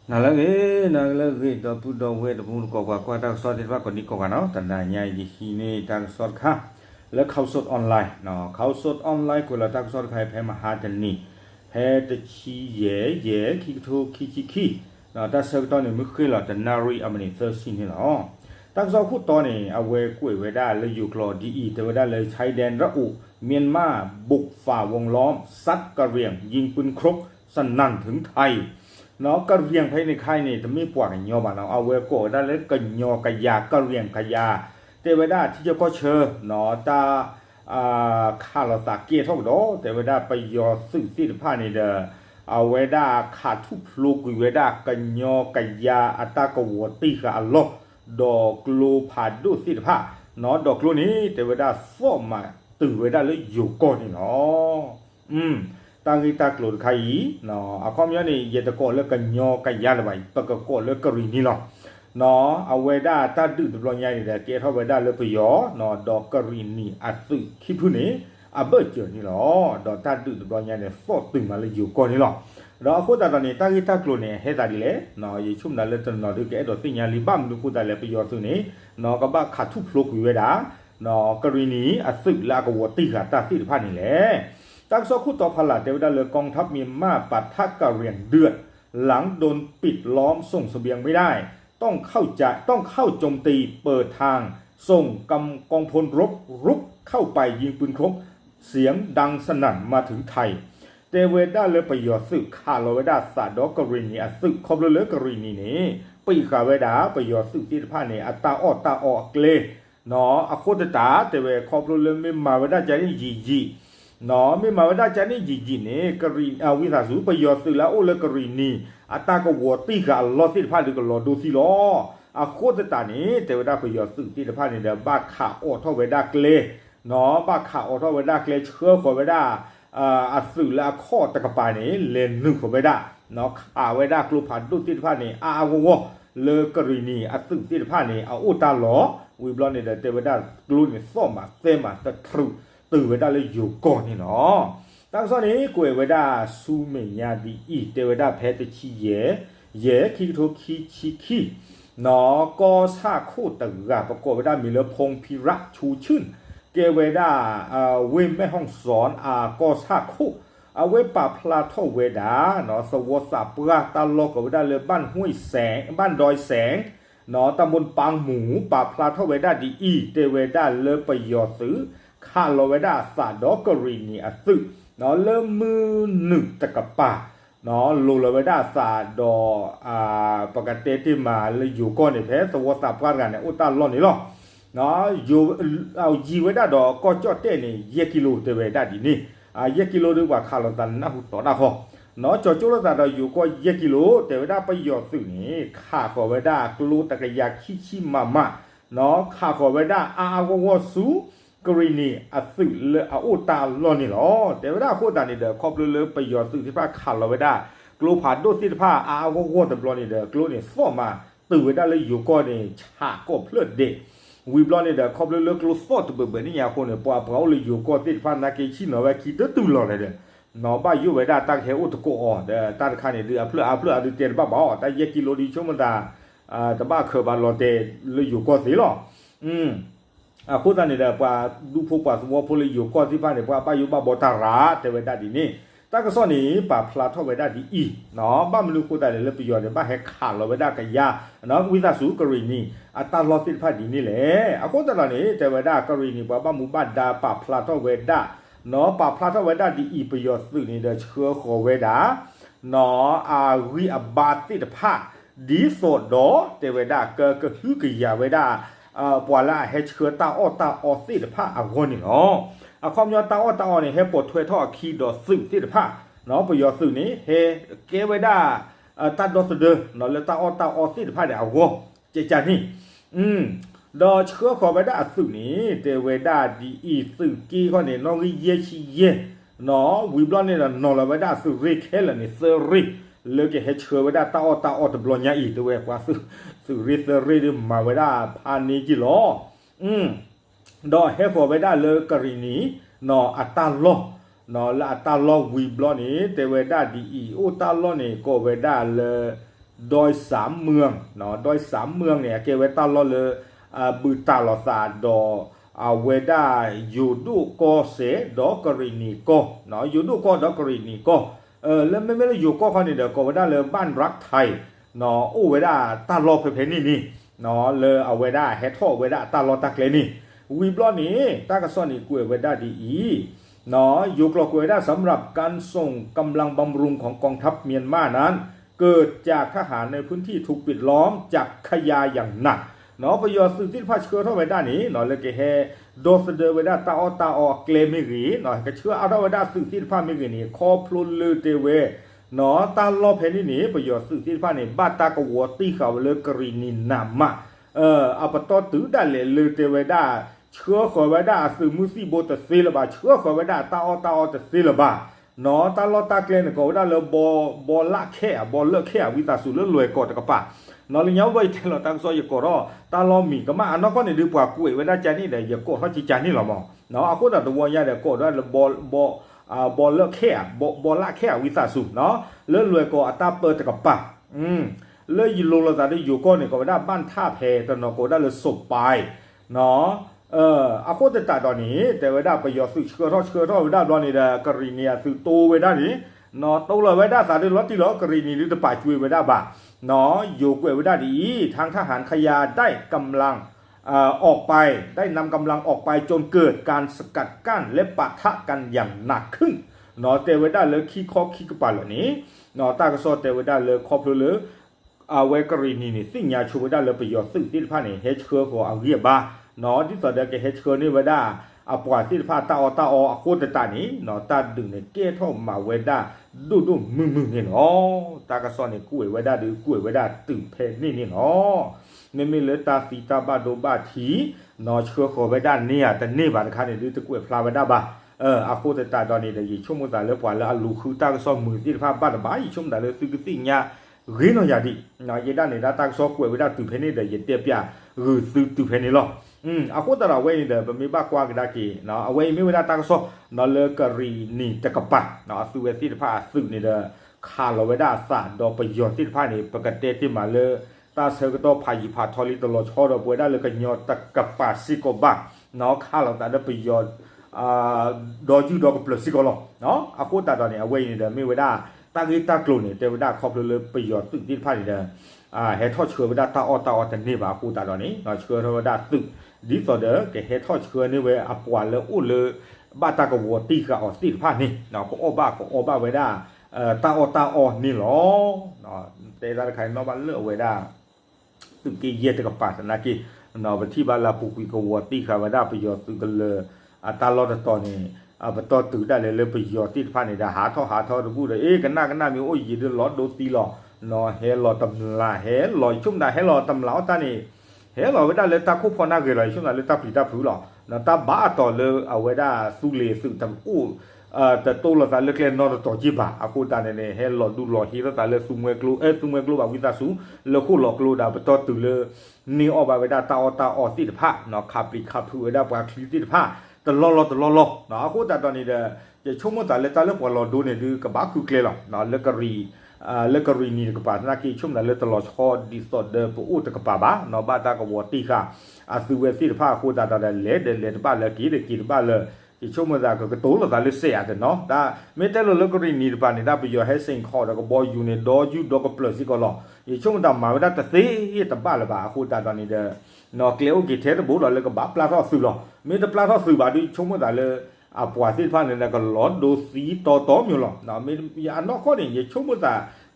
Nalagi da pudo we da pudo ko kwa ta so de ba ko ni ko ka no ta na nya yi hi ne ta so kha le khau sot online no khau sot online ko la ta so khai phe ma ha de ni phe de chi ye ki tho ki no ta so to ne mu khri la ta na ri amani so si ni no ta so khu to ne a we kwe we da le yu klo di i te we da le chai den ra u เมียนมาบุกฝ่าวงล้อมซัดกระเรียงยิงปืนครบสนั่นถึงไทยเนาะกระเรียงภายในค่ายนี่จะไม่ปวดกันยอบ้านเราเอาเวโก้ได้เลยกันยอกระยากระเรียงขยาเทวดาที่จะก็เชิญเนาะตาข้าเราตาเกียร์ท่องโดเทวดาไปยอซึ่งที่ผ้านี่เด้อเอาเวดาขาดทุกลูกเวดากันยอกระยาอัตากวัวตีกับอัลลอฮ์ดอกลูผาดูที่ผ้าเนาะดอกลูนี้เทวดาฟอร์มมาตื่นไว้ได้เลยอยู่ก่อนนี่เนาะตั้งที่ตากลุ่นใครเนาะเอาความย้อนนี่เยตะโกเลิกกันยอกันยาเลยปะกะโกเลิกกะรีนี่เนาะเนาะเอาไว้ได้ตาดื้อตัวใหญ่นี่แหละเกเท่าไว้ได้เลยไปยอเนาะดอกกะรีนี่อัดสึคิดผู้นี้อับเบิดเจอนี่เนาะดอกตาดื้อตัวใหญ่เนี่ยฟอดตื่นมาเลยอยู่ก่อนนี่เนาะเราพูดแต่ตอนนี้ตั้งที่ตากลุ่นเนี่ยเฮ็ดได้ดีเลยเนาะยิ่งชุ่มนั่นเลยตอนนอดูแกดอกสิ่งยาลิบัมดูพูดได้เลยไปยอตัวนี้เนาะก็บ้าขาดทุกโลกอยู่ไว้ได้เนาะกรณีอสึกลากวัวตีขาตาที่ผ่านนี่แหละตั้งโซคุต่อพลาเทวดาเลยกองทัพเมียนมาปัทะกะเรียงเดือดหลังโดนปิดล้อมส่งเสบียงไม่ได้ต้องเข้าโจมตีเปิดทางส่งกองพลรบรุกเข้าไปยิงปืนครบเสียงดังสนั่นมาถึงไทยเทวดาเลยไปยอสึกขาลเวดาสาดอกรณีอสึกคอบเลยกรณีนี้ปีขาเวดาไปยอสึกที่ผ่านนี่อัตาออกเกลเนาะอโคตตาแต่เวครอบครัวเลยไม่มาเวลาจะนี่จีเนาะไม่มาเวลาจะนี่จีเนี่ยกรีวิสาสูไปยอดสื่อแล้วโอ้เลยกรีนี่อัตาก็วัวตีกับลอสิพาดูก็ลอดูสิล้ออโคตตานี่แต่เวลาไปยอดสื่อที่พานี่เดี๋ยวบ้าขาอดเท่าเวลาเกลเนาะบ้าขาอดเท่าเวลาเกลเชื่อขอเวลาอัดสื่อแล้วข้อตะกปานี่เลนนึงขอเวลาเนาะเวลากลุ่มผ่านดูที่พานี่วัวเลยกรีนี่อัดสื่อที่พานี่เอาอุตาล้อวิบลอนเนี่ยเทวดากลุ่นเนี่ยซ้อมมาเซมาตะทรูตื่นเวดาเลยอยู่ก่อนนี่เนาะตั้งส่วนนี้กูเวดาซูเมียดีอีเทวดาแพ้ตะชีเย่คิโทคีเนาะก็ซาโคตึกอะประกอบเวดามีเลพงพิระชูชื่นเกเวดาเวแม่ห้องสอนก็ซาโคเอาไว้ป่าพลาทเวดาเนาะสวสาปราตาโลกเวดาเลยบ้านห้วยแสงบ้านดอยแสงเนาะตำบลปางหมูป่าพลาทเวดาดีอีเตเวดาเลไปยอซื้อข้าโลเวดาสาดอกรีนีอสึเนาะเริ่มมือหนึ่งตะกะป่าเนาะโลเวดาสาดอปกติที่มาเลยอยู่ก่อนในแพ้สวสาปรากันเนี่ยอุตาล่อนนี่หรอเนาะอยู่เอาจีเวดาดอกก็จอดเต้นี่เยกิโลเตเวดาดีนี่เยกิโลดีกว่าข้าโลตันนะหุต่อหน้าพ่อเนาะจอจุลตาเราอยู่ก็เยกิโลแต่เวลาไปหยอดสื่อนี้ข้าขอเวลากลูตะกะยาขี้มาเนาะข้าขอเวลาวสูกรีนีอสื่อเลอุตาลอนี่หรอแต่เวลาโคตานี่เด้อครอบเลยไปหยอดสื่อที่พาข้าเราเวลากลูผ่านดูสิที่พาวตะบลอนี่เด้อกลูนี่ฟอมาตื่นเวลาเลยอยู่ก็นี่ฉาก็เพลิดเดวิบลอนี่เด้อครอบเลยกลูฟอตเบิ่นี่ยาคนเนี่ยปว่าเปล่าเลยอยู่ก็ที่พานาเกชิเนาะว่าคิดตื่นหลอเลยเด้อเนาะบ้าอยู่ไว้ได้ตั้งเหวอุตโกอ่อเด้อตั้งคันนี่เดือเพื่ออดีเตนบ้าบ่แต่เยกิโลดีชมันดาแต่บ้าเคบาลอเตเลยอยู่ก็สิหรอพูดตอนนี้เด้อว่าดูพวกว่าสมมุติพเลยอยู่ก็ที่บ้านเนี่ยว่าบ้าอยู่บ้าบ่ตาราแต่ไว้ได้ดีนี่ตั้งก็ซ้อนนี้ป่าพลาทไว้ได้ดีอีเนาะบ้ามันรู้กูได้เลยประโยชน์เนี่ยบ้าให้ขาดเราไว้ได้กะยาเนาะวิสาสูกรีนี่อัตลอสิพาดีนี่แหละคนตอนนี้แต่ไว้ได้กรีนี่บ้าหมู่บ้านดาป่าพลาทไว้ได้เนาะป่าพลาทเวดาดีอีประโยชน์สื่อนี่เด้อเชื้อขอเวดาเนาะวิอบาติตภาดีโสดดอเตเวดาเกฮือกะยาเวดาปวาละให้เชื้อตาอสิตภาคนนี่เนาะความยอตานี่ให้ปลดถ้วยท่อคีดอสื่อสิตภาเนาะประโยชน์สื่อนี้เฮเกเวดาตาดอสเดเนาะแล้วตาอสิตภาเนี่ยเจจานี่ดอเชื้อขอไปได้สื่อนี้เตเวดาดีอีสื่อกี้ก็เนี่ยน้องเยชีเยเนาะวิบลอนเนี่ยนอลไปได้สื่อริเคลเนี่ยเซริเลิกให้เชื้อไปได้ตาอตบลอนยาอีตัวเองว่าสื่อริเซริมาไปได้พานีกิโลดอให้พอไปได้เลยกรณีเนาะอัตาโลเนาะละอัตาโลวิบลอนนี่เตเวดาดีอีอุตาโลนี่ก็ไปได้เลย ดอยสามเมืองเนาะดอยสามเมืองเนี่ยเกเวตาลอเลยบือตาลอซาดอเวดายูดูโกเสดอกรินีโกเนาะยูดูโกดอกรินีโกแล้วไม่ได้อยู่ก็เขาเนี่ยเดี๋ยวก็เวดาเลยบ้านรักไทยเนาะโอเวดาตาลอเพนี่เนาะเลยเอาเวดาเฮทอเวดาตาลอตักเลนี่วีบลอนี่ตากระซ่อนนี่กูเวดาดีเนาะอยู่กลอกเวดาสำหรับการส่งกำลังบำรุงของกองทัพเมียนมานั้นเกิดจากทหารในพื้นที่ถูกปิดล้อมจากขยะอย่างหนักเนาะประโยชน์สื่อที่พาเชื่อเท่าเวดานี้เนาะเลยก็เฮโดสเดเวดาตาอเกลมิรีเนาะก็เชื่อเอาเท่าเวดาสื่อที่พามิรีนี่คอพลุนลือเตเวเนาะตาลอเพนี่ประโยชน์สื่อที่พานี่บาตากวัวตีเขาเลยกรีนินนามะเอาปตอตื้อได้เลยลือเตเวดาเชื่อขอเวดาสื่อมุสีโบตะซีละบาเชื่อขอเวดาตาอตะซีละบาเนาะตาลอตาเกลนก็ได้เลยบอละแค่บอลเลิกแค่วิตาสุเลื่อนรวยกอดกระปะเนาะเลยเนี้ยไว้แต่เราตั้งซอยกอรอตาลอมีก็มาอันนั้นก็ในดูกว่ากุยเวลาใจนี่เดี๋ยวกอดเขาจีจานี่หรอมอเนาะเอาคนแต่ตัวใหญ่เดี๋ยวกอดได้เลยบอลเลิกแค่บอลละแค่วิตาสุเนาะเลื่อนรวยกอดตาเปิดกระปะเลยยิโลเราจะได้อยู่ก็เนี่ยก็ได้บ้านท่าแพแต่เนาะก็ได้เลยศพไปเนาะอาโคตรตัดตอนนี้แต่เวลาประโยชน์สื่อเชื่อท่อเวลาตอนนี้เด้อกรีเนียสื่อโตเวลานี้เนาะโตเลยเวลาสารเดือดที่ล้อกรีนีหรือจะป่าช่วยเวลาบ่าเนาะอยู่กเวลาดีทางทหารขยาได้กำลังออกไปได้นำกำลังออกไปจนเกิดการสกัดกั้นและปะทะกันอย่างหนักขึ้นเนาะแต่เวลาเลยขี้คอขี้กระป๋าเหล่านี้เนาะตากระสอแต่เวลาเลยครอบครัวเลยเวกรีนีนี่สิ่งยาชูเวลาเลยประโยชน์ซึ่งที่ผ่านนี่เฮชเคอร์ของเอาเรียบบ้าเนาะที่ต่อเด็กเฮชเคอร์นี่เวลาปล่อยที่ผ่านตาโคตรตานี้เนาะตาดึงในเกท่อมาเวลาดูมึงเนี่ยเนาะตากระสอนเนี่ยกุ้ยเวลาดูกุ้ยเวลาตื่นเพลนี่เนาะเนี่ยมีเลตาฟีตาบาโดบาทีเนาะเชื่อขอเวลาเนี่ยแต่นี่บาดคันเนี่ยดูตะกุ้ยพลาเวลาบ้าอาโคตรตาตอนนี้เดี๋ยวช่วงมื้อตาเลิกปล่อยแล้วลูกคือตากระสอนมือที่ผ่านบ้านบ้าช่วงตาเลิกซื้อสิ่งเนี่ยเรื่องอะไรดีเนาะยันด้านนี้ตากระสอนกุ้ยเวลาตื่นเพลนี่เดี๋ยวยันเตี้ยเปียซื้อตื่นเพลนี่หรออาโคตรเราเว้ยเดี๋ยวมีบ้ากว่ากันได้กี่เนาะเอาไว้ไม่เวลาตากระสอนเนาะเลิกกรีนี่ตะกะปะเนาะซื้อเวทีที่ผ่านซื้อนี่เด้อขาเราไว้ได้สารดอกประโยชน์ที่ผ่านนี่ปกติที่มาเลยตาเซลก็ต้องพายิพาทอลิตลอดชอเราป่วยได้เลยกันยอดตะกะปะซิโกบักเนาะขาเราแต่ได้ประโยชน์ดอจูดอกเปลือกซิโกลเนาะอาโคตรตอนนี้เอาไว้นี่เด้อไม่เวลาตากีตากลุ่นนี่แต่เวลาครอบเลยประโยชน์ซึ่งที่ผ่านนี่เด้อเฮทอเชื่อเวลาตาอแต่นี่บ่าอาโคตรตอนนี้เนาะเชื่อเวลาซึ่งดีต่อเด้อแกเฮทอเชื่อนี่เว้อปวนเลยอู้เลยบ้าตากวัวตีกับออสิผ่านนี่เนาะก็อ้อบ้าไว้ได้ตาอนี่หรอเนาะแต่ละใครนอกบ้านเลือกไว้ได้ตึกกี้เยตกับป่าสนากี้เนาะไปที่บ้านลาปุกุกวัวตีกับไว้ได้ประโยชน์ตึกกันเลยตาลอดตอนนี้ไปต่อตึกได้เลยประโยชน์ที่ผ่านนี่ได้หาท่อพูดเลยกันหน้ามีโอ้ยยืนรอโดตีหรอเนาะเฮลอตำลาเฮลอยชุ่มได้เฮลอตำเหลาตานี่เฮลอไว้ได้เลยตาคุพอหน้าเกยชุ่มได้เลยตาผีตาผือหรอเนาะตาบ้าต่อเลยเอาไว้ได้สุเลสุตำอู้แต่ตัวเราแต่เลือกเล่นนอร์ต่อจีบะอากูตาเนี่ยเฮลอดูหล่อฮีโร่แต่เลือกซุ่มเวกลูซุ่มเวกลูแบบวิตาสูเลือกคู่หลอกลูดาไปต่อตื่นเลยนี่ออกไปไว้ได้ตาติดผ้าเนาะขับปีขับถือไว้ได้ปลาคลีติดผ้าแต่ล้อเนาะอากูตาตอนนี้เดี๋ยวจะชุ่มแต่เลือกตาเลือกปลาหลอดูเนี่ยดูกับบ้าคือเกลือเนาะเลือกกรีนี่กับป่านักกีชุ่มแต่เลือกตลอดชอดิสต์เดอร์ปูอุตกับป่าบ้าเนาะบ้าตากับวัวตีค่ะซื้อเวสิผ้าอากูตาตอนนี้เล่บ้าเลยกี่บ้าเลยที่ช่วงเมื่อก็ตัวเราได้เสียแต่เนาะแต่ไม่แต่เราก็เรียนนี่ป่ะนี่ได้ไปอยู่ให้สิ่งข้อแล้วก็บอยอยู่ในดอยูดอกก็เปลือกสิก็หล่อที่ช่วงดำมาไม่ได้แต่สิแต่บ้าเลยป่ะคุณตาตอนนี้เด้อเนาะเกลียวกี่เทสบุเราเลยก็บ้าปลาทอดสื่อหล่อไม่แต่ปลาทอดสื่อป่ะที่ช่วงเมื่อเลยปวดที่ผ่านเนี่ยก็หลอดดูสีต่ออยู่หล่อเนาะไม่ยานอกข้อนี้ที่ช่วงเมื่อ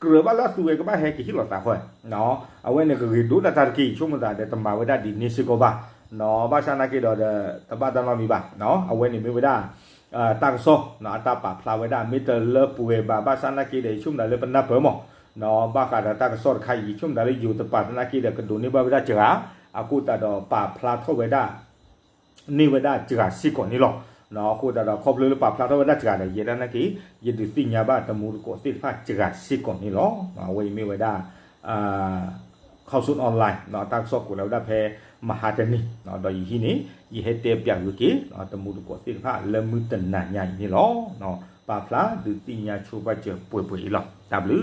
เกลือบ้านละสื่อก็บ้าแหกกี่หล่อตาค่อยเนาะเอาไว้เนี่ยก็คือดูแต่ตากี่ช่วงเมื่อเดี๋ยวตมาไว้ได้ดีนี่สิก็บ้าเนาะบ้านชานากีดอเดตบ้านตาเรามีบ้าเนาะเอาไว้เนี่ยไม่ไว้ได้ตั้งโซ่เนาะตาปะพลาไว้ได้มิเตอร์เลิฟป่วยบ้าสันนักกีฬาชุ่มได้เลยเป็นนับเพิ่มเนาะบ้าการตั้งโซ่ใครชุ่มได้เลยอยู่แต่ปะนักกีฬากระดูนี่บ้าไว้ได้เจ้าอากูตาดอปะพลาทั่วไว้ได้นี่ไว้ได้เจ้าสิก่อนนี่หรอเนาะกูตาดอครบเลยปะพลาทั่วไว้ได้เจ้าได้ยันนักกียันดูสิ่งยาบ้าตะมูรุโกสิฟ้าเจ้าสิก่อนนี่หรอเอาไว้ไม่ไว้ได้เข้าสู่ออนไลน์เนาะตั้งโซ่กูแล้วได้แพ้มหาจันนี่เนาะโดยที่นี้ยี่เหตุเตียบอย่างอยู่กี่เนาะตะมูดกว่าสิผ้าเริ่มมือตันหนาใหญ่นี่หรอเนาะปลาพลาดูตีญาชูบาเจอป่วยๆหรอจับหรือ